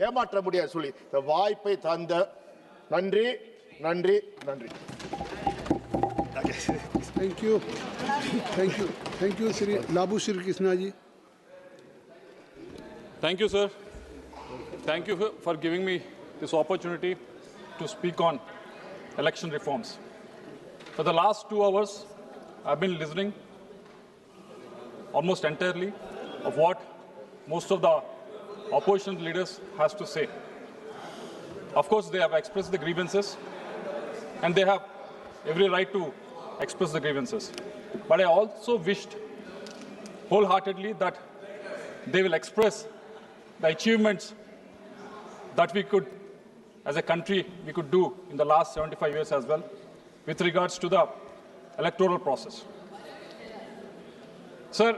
ஏமாற்ற முடியாது சொல்லி இந்த வாய்ப்பை தந்த நன்றி நன்றி நன்றி. Thank you. Thank you. Thank you, Sri Labu Shri Krishna ji. Thank you, sir. Thank you for giving me this opportunity to speak on election reforms. For the last 2 hours, I've been listening almost entirely of what most of the opposition leaders has to say. Of course, they have expressed the grievances and they have every right to express the grievances. But I also wished wholeheartedly that they will express the achievements that we could, as a country, we could do in the last 75 years as well with regards to the electoral process. Sir,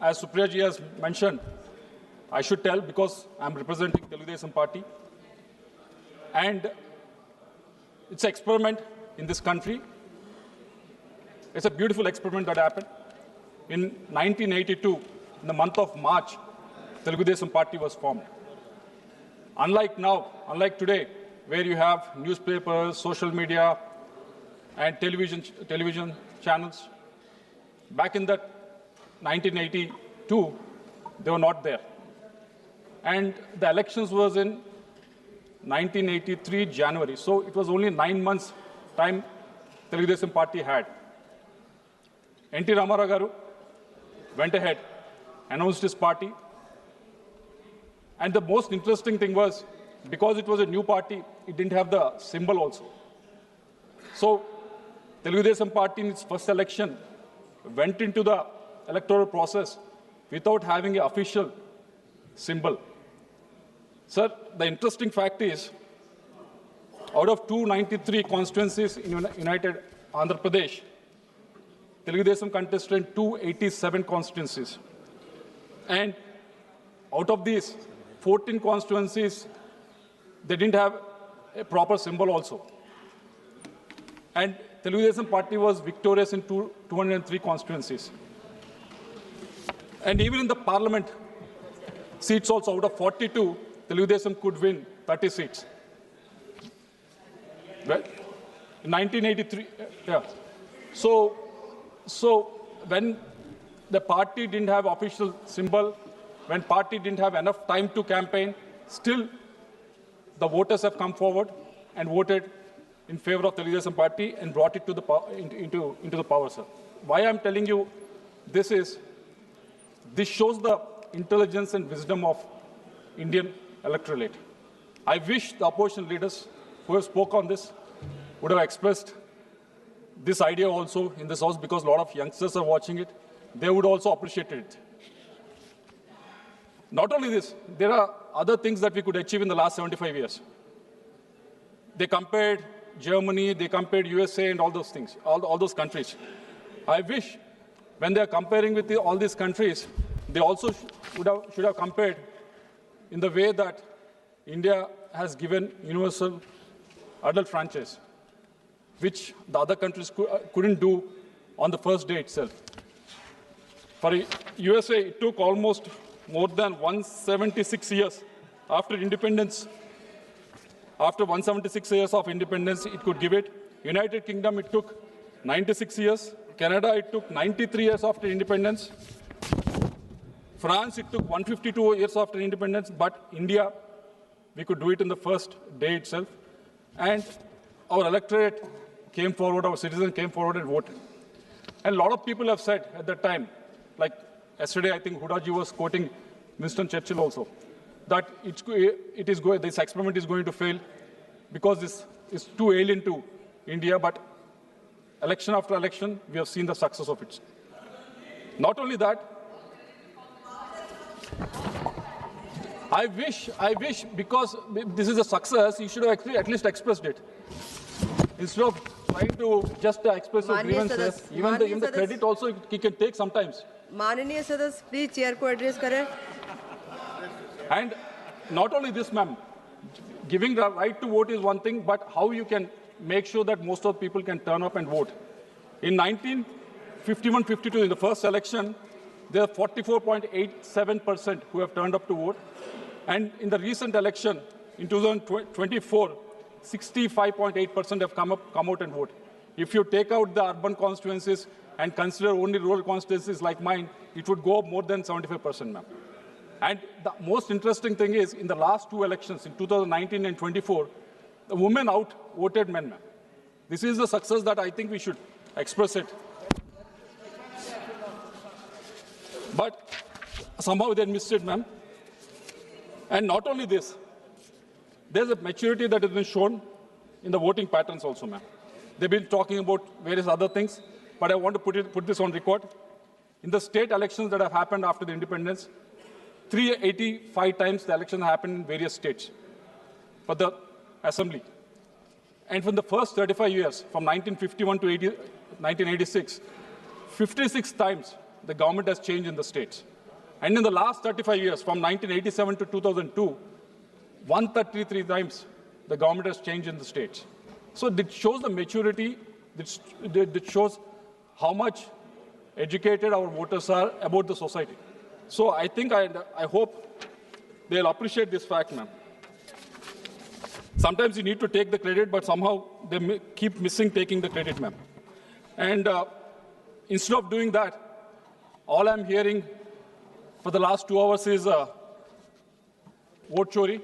as Supriya ji has mentioned, I should tell because I'm representing Telugu Desam Party, and it's an experiment in this country. It's a beautiful experiment that happened. In 1982, in the month of March, Telugu Desam Party was formed. Unlike now, unlike today, where you have newspapers, social media, and television channels, back in that 1982, they were not there. And the elections was in 1983 January. So it was only 9 months time Telugu Desam Party had. N.T. Ramarao garu went ahead, announced his party. And the most interesting thing was, because it was a new party, it didn't have the symbol also. So Telugu Desam Party in its first election went into the electoral process without having an official symbol. Sir, the interesting fact is, out of 293 constituencies in United Andhra Pradesh, Telugu Desam contested 287 constituencies. And out of these 14 constituencies, they didn't have a proper symbol also. And Telugu Desam Party was victorious in 203 constituencies. And even in the parliament seats also, out of 42, Telugu Desam could win 30 seats. Well, in 1983, yeah. So when the party didn't have official symbol, when party didn't have enough time to campaign, still the voters have come forward and voted in favor of Telugu Desam Party and brought it to the into the power, sir. Why I'm telling you this is, this shows the intelligence and wisdom of Indian electorate. I wish the opposition leaders who have spoke on this would have expressed this idea also in this house, because a lot of youngsters are watching it. They would also appreciate it. Not only this, there are other things that we could achieve in the last 75 years. They compared Germany, they compared USA and all those things, all those countries. I wish when they are comparing with all these countries, they also should have compared in the way that India has given universal adult franchise, which the other countries couldn't do on the first day itself. For USA, it took almost more than 176 years after independence. After 176 years of independence, it could give it. United Kingdom, it took 96 years. Canada, it took 93 years after independence. France, it took 152 years after independence. But India, we could do it in the first day itself. And our electorate came forward, our citizens came forward and voted. And a lot of people have said at that time, like yesterday, I think Hudaji was quoting Winston Churchill also, that this experiment is going to fail because this is too alien to India. But election after election, we have seen the success of it. Not only that, I wish because this is a success, you should have actually at least expressed it. Instead of trying to just express your grievances, even the credit also he can take sometimes. माननीय सदस्य, please chair को address करें. And not only this, ma'am, giving the right to vote is one thing, but how you can make sure that most of the people can turn up and vote. In 1951-52, in the first election, there are 44.87% who have turned up to vote. And in the recent election in 2024, 65.8% have come out and vote. If you take out the urban constituencies and consider only rural constituencies like mine, it would go up more than 75%, ma'am. And the most interesting thing is, in the last two elections, in 2019 and 24, the women out-voted men, ma'am. This is the success that I think we should express it. But somehow they missed it, ma'am. And not only this, there's a maturity that has been shown in the voting patterns also, ma'am. They've been talking about various other things, but I want to put this on record. In the state elections that have happened after the independence, 385 times the election happened in various states for the assembly. And from the first 35 years, from 1951 to 1986, 56 times the government has changed in the states. And in the last 35 years, from 1987 to 2002, 133 times the government has changed in the states. So it shows the maturity, it shows how much educated our voters are about the society. So I think, I hope they'll appreciate this fact, ma'am. Sometimes you need to take the credit, but somehow they keep missing taking the credit, ma'am. And instead of doing that, all I'm hearing for the last 2 hours is vote chori,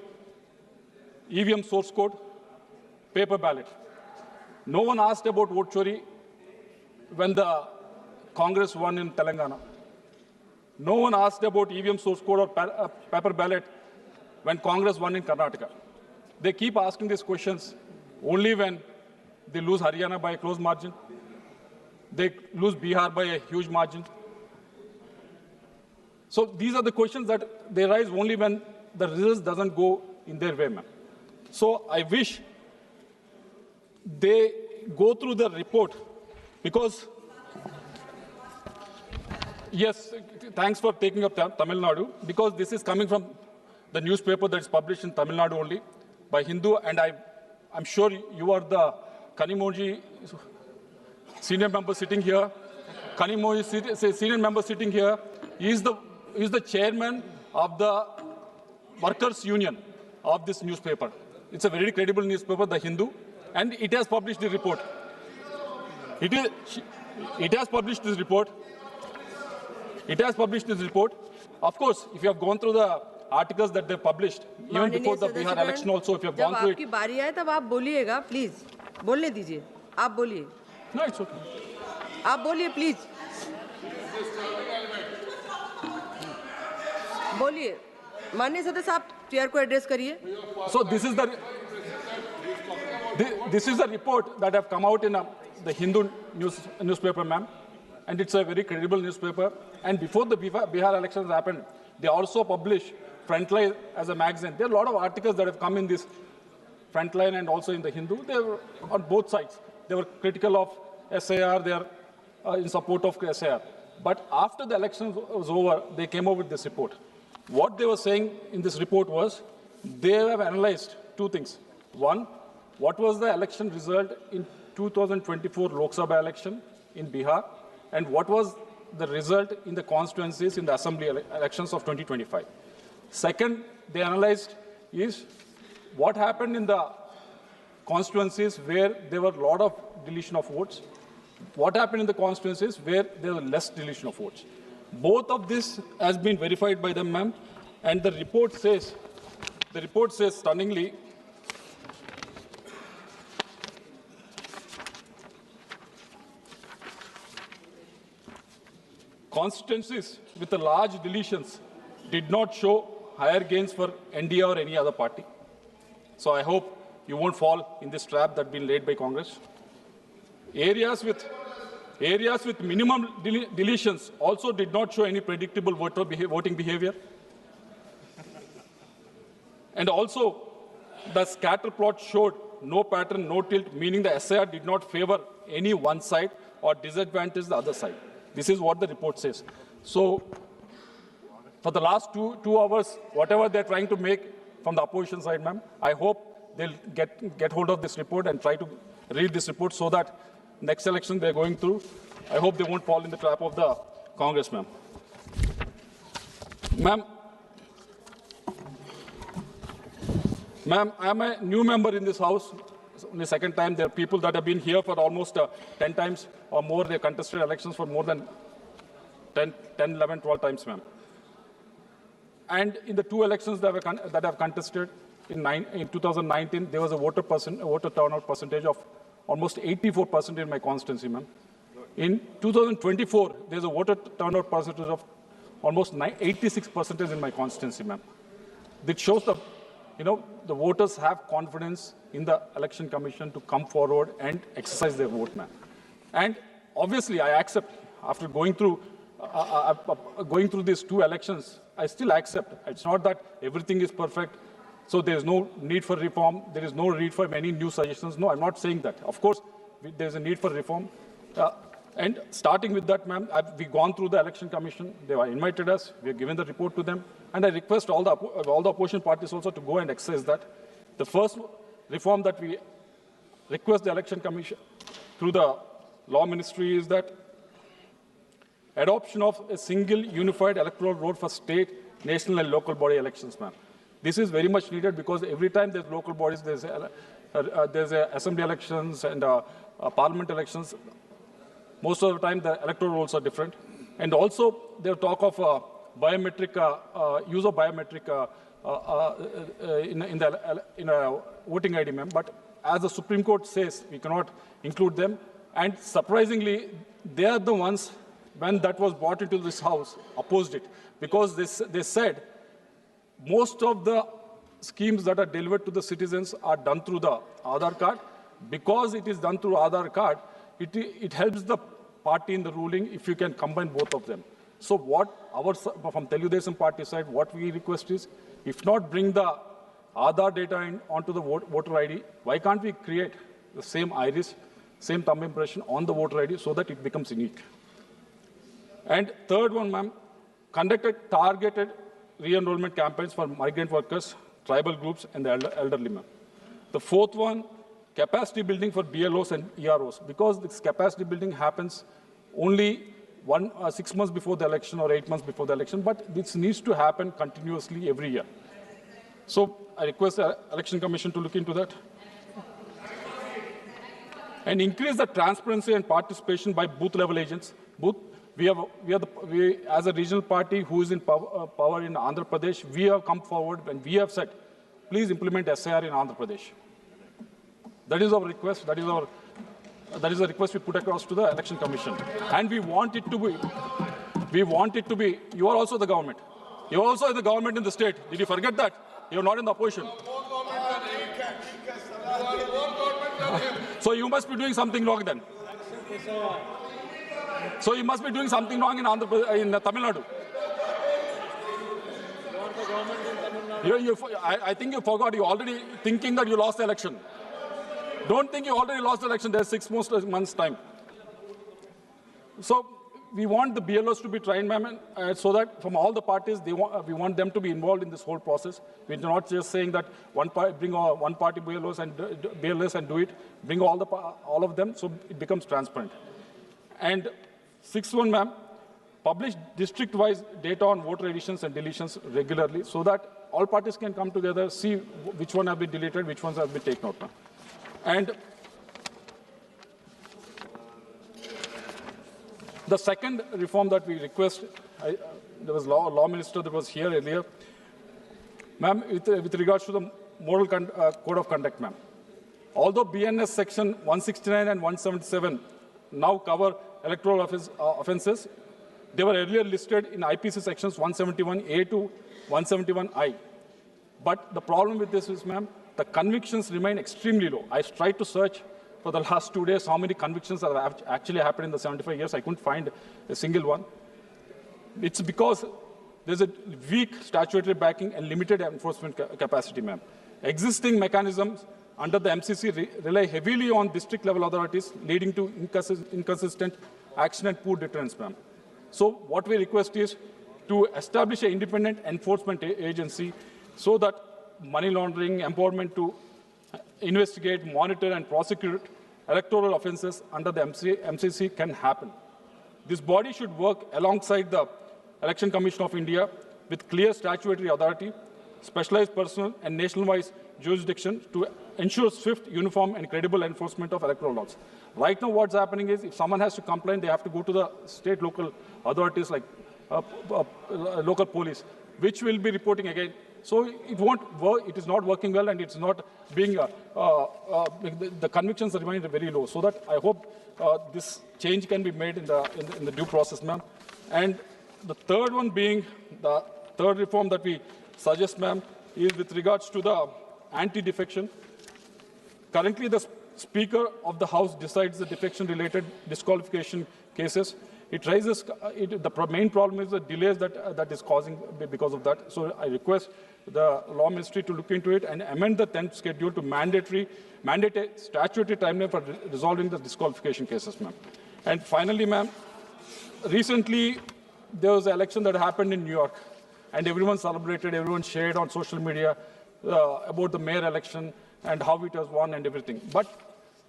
EVM source code, paper ballot. No one asked about vote chori when the Congress won in Telangana. No one asked about EVM source code or paper ballot when Congress won in Karnataka. They keep asking these questions only when they lose Haryana by a close margin. They lose Bihar by a huge margin. So these are the questions that they raise only when the results doesn't go in their way, ma'am. So I wish they go through the report, because yes, thanks for taking up Tamil Nadu, because this is coming from the newspaper that is published in Tamil Nadu only by Hindu, and I'm sure you are the Kanimoji senior member sitting here. Kanimoji senior member sitting here. He is the chairman of the workers' union of this newspaper. It's a very credible newspaper, the Hindu, and it has published the report. It has published this report. It has published this report. Of course, if you have gone through the articles that they published, even before the Bihar election also, if you have gone through it. जब आपकी बारी आए तब आप बोलिएगा, please बोलने दीजिए. आप बोलिए. No, it's okay. आप बोलिए, प्लीज. बोलिए. माननीय सदस्य, आप चेयर को एड्रेस करिए. So this is the report that have come out in the Hindu newspaper, ma'am, and it's a very credible newspaper. And before the Bihar elections happened, they also published Frontline as a magazine. There are a lot of articles that have come in this Frontline and also in the Hindu. They were on both sides. They were critical of SAR. They are in support of SAR. But after the election was over, they came up with this report. What they were saying in this report was they have analyzed two things. One, what was the election result in 2024 Lok Sabha election in Bihar, and what was the result in the constituencies in the assembly elections of 2025. Second, they analyzed is what happened in the constituencies where there were a lot of deletion of votes, what happened in the constituencies where there was less deletion of votes. Both of this has been verified by them, ma'am, and the report says stunningly, constituencies with the large deletions did not show higher gains for NDA or any other party. So I hope you won't fall in this trap that's been laid by Congress. Areas with minimum deletions also did not show any predictable voting behavior. And also, the scatter plot showed no pattern, no tilt, meaning the SIR did not favor any one side or disadvantage the other side. This is what the report says. So, for the last two hours, whatever they're trying to make from the opposition side, ma'am, I hope they'll get hold of this report and try to read this report so that next election they're going through, I hope they won't fall in the trap of the Congress, ma'am. Ma'am, Ma'am, I am a new member in this house. It's only second time. There are people that have been here for almost 10 times or more. They contested elections for more than 10, 11, 12 times, ma'am. And in the two elections that I've contested in 2019, there was a voter turnout percentage of almost 84% in my constituency, ma'am. In 2024, there's a voter turnout percentage of almost 86% in my constituency, ma'am. This shows the voters have confidence in the election commission to come forward and exercise their vote, ma'am. And obviously, I accept after going through these two elections, I still accept. It's not that everything is perfect, so there is no need for reform. There is no need for many new suggestions. No, I'm not saying that. Of course, there is a need for reform. And starting with that, ma'am, we've gone through the election commission. They have invited us. We have given the report to them. And I request all the opposition parties also to go and exercise that. The first reform that we request the election commission through the law ministry is that adoption of a single unified electoral road for state, national and local body elections, ma'am. This is very much needed because every time there's local bodies, there's assembly elections and parliament elections. Most of the time, the electoral rolls are different. And also, they talk of biometric use of biometric in a voting ID, ma'am. But as the Supreme Court says, we cannot include them. And surprisingly, they are the ones, when that was brought into this house, opposed it. Because they said most of the schemes that are delivered to the citizens are done through the Aadhaar card. Because it is done through Aadhaar card, it helps the party in the ruling if you can combine both of them. So from Telugu Desam party side, what we request is, if not bring the Aadhaar data onto the voter ID, why can't we create the same iris, same thumb impression on the voter ID so that it becomes unique? And third one, ma'am, conducted targeted re-enrollment campaigns for migrant workers, tribal groups, and the elderly, ma'am. The fourth one, capacity building for BLOs and EROs, because this capacity building happens only 6 months before the election or 8 months before the election, but this needs to happen continuously every year. So I request the Election Commission to look into that. And increase the transparency and participation by booth-level agents. We, as a regional party who is in power in Andhra Pradesh, we have come forward and we have said, please implement SIR in Andhra Pradesh. That is our request. That is the request we put across to the Election Commission. And we want it to be, you are also the government. You are also in the government in the state. Did you forget that? You are not in the opposition. So you must be doing something wrong then. So you must be doing something wrong in Tamil Nadu. I think you forgot. You're already thinking that you lost the election. Don't think you already lost the election. There's 6 months' time. So we want the BLOs to be trained, ma'am, so that from all the parties, we want them to be involved in this whole process. We're not just saying that bring one party BLOs and do it. Bring all of them so it becomes transparent. And sixth one, ma'am, publish district-wise data on voter additions and deletions regularly so that all parties can come together, see which one have been deleted, which ones have been taken out, ma'am. And the second reform that we request, there was law minister that was here earlier, ma'am, with regards to the moral code of conduct, ma'am. Although BNS section 169 and 177 now cover electoral offences, they were earlier listed in IPC sections 171A to 171I. But the problem with this is, ma'am, the convictions remain extremely low. I tried to search for the last 2 days how many convictions have actually happened in the 75 years. I couldn't find a single one. It's because there's a weak statutory backing and limited enforcement capacity, ma'am. Existing mechanisms under the MCC rely heavily on district level authorities, leading to inconsistent action and poor deterrence, ma'am. So what we request is to establish an independent enforcement agency so that money laundering, empowerment to investigate, monitor, and prosecute electoral offences under the MCC can happen. This body should work alongside the Election Commission of India with clear statutory authority specialized personnel, and nationwide jurisdiction to ensure swift, uniform, and credible enforcement of electoral laws. Right now, what's happening is if someone has to complain, they have to go to the state local authorities like local police, which will be reporting again. So it won't work. It is not working well, and it's not being. The convictions remain very low. So that I hope this change can be made in the due process, ma'am. And the third one being the third reform that we suggest, ma'am, is with regards to the anti-defection. Currently, the Speaker of the House decides the defection-related disqualification cases. It raises the main problem is the delays that is causing because of that. So I request the Law Ministry to look into it and amend the 10th schedule to mandate a statutory timeline for resolving the disqualification cases, ma'am. And finally, ma'am, recently there was an election that happened in New York, and everyone celebrated, everyone shared on social media about the mayor election and how it was won and everything. But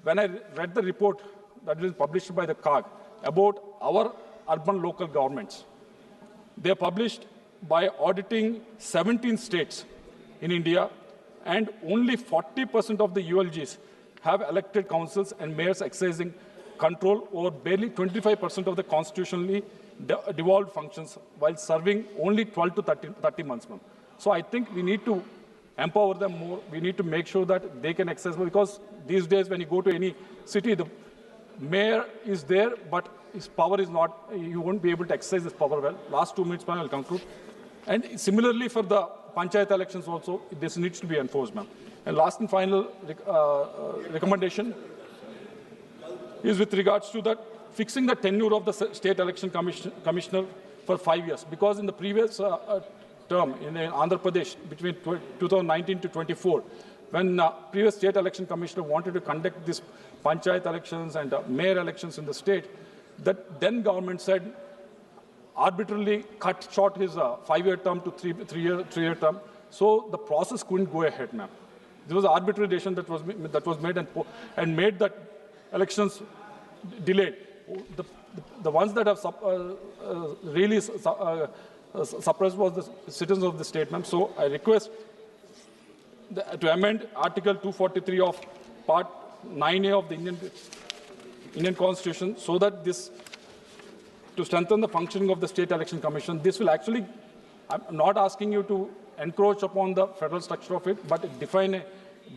when I read the report that was published by the CAG about our urban local governments, they are published by auditing 17 states in India, and only 40% of the ULGs have elected councils and mayors exercising control over barely 25% of the constitutionally devolved functions, while serving only 12 to 30 months. So I think we need to empower them more. We need to make sure that they can access, because these days when you go to any city, the mayor is there, but his power is not, you won't be able to exercise his power well. Last 2 minutes, ma'am, I'll conclude. And similarly for the panchayat elections also, this needs to be enforced, ma'am. And last and final recommendation is with regards to that fixing the tenure of the state election commissioner for 5 years. Because in the previous term in Andhra Pradesh, between 2019 to 24, when previous state election commissioner wanted to conduct these panchayat elections and mayor elections in the state, that then government said arbitrarily cut short his 5-year term to three-year term. So the process couldn't go ahead, ma'am. There was an arbitrary decision that was made and made that elections delayed. The ones that have really suppressed was the citizens of the state, ma'am. So I request to amend Article 243 of Part 9A of the Indian Constitution, so that this, to strengthen the functioning of the State Election Commission, this will actually, I'm not asking you to encroach upon the federal structure of it, but define a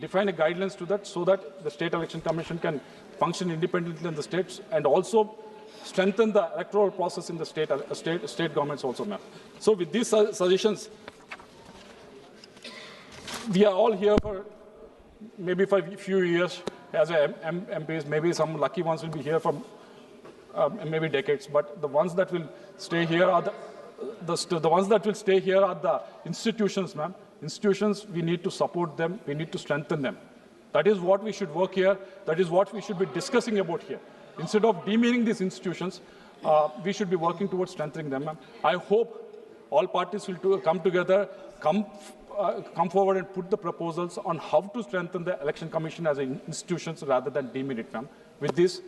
guidelines to that, so that the State Election Commission can function independently in the states, and also strengthen the electoral process in the state governments also, ma'am. So with these suggestions, we are all here for maybe for a few years as MPs. Maybe some lucky ones will be here for maybe decades. But the ones that will stay here are the ones that will stay here are the institutions, ma'am. Institutions, we need to support them. We need to strengthen them. That is what we should work here. That is what we should be discussing about here. Instead of demeaning these institutions, we should be working towards strengthening them, ma'am. I hope all parties will come together, come forward and put the proposals on how to strengthen the Election Commission as an institution rather than demean it, ma'am. With this,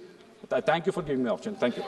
I thank you for giving me the option. Thank you.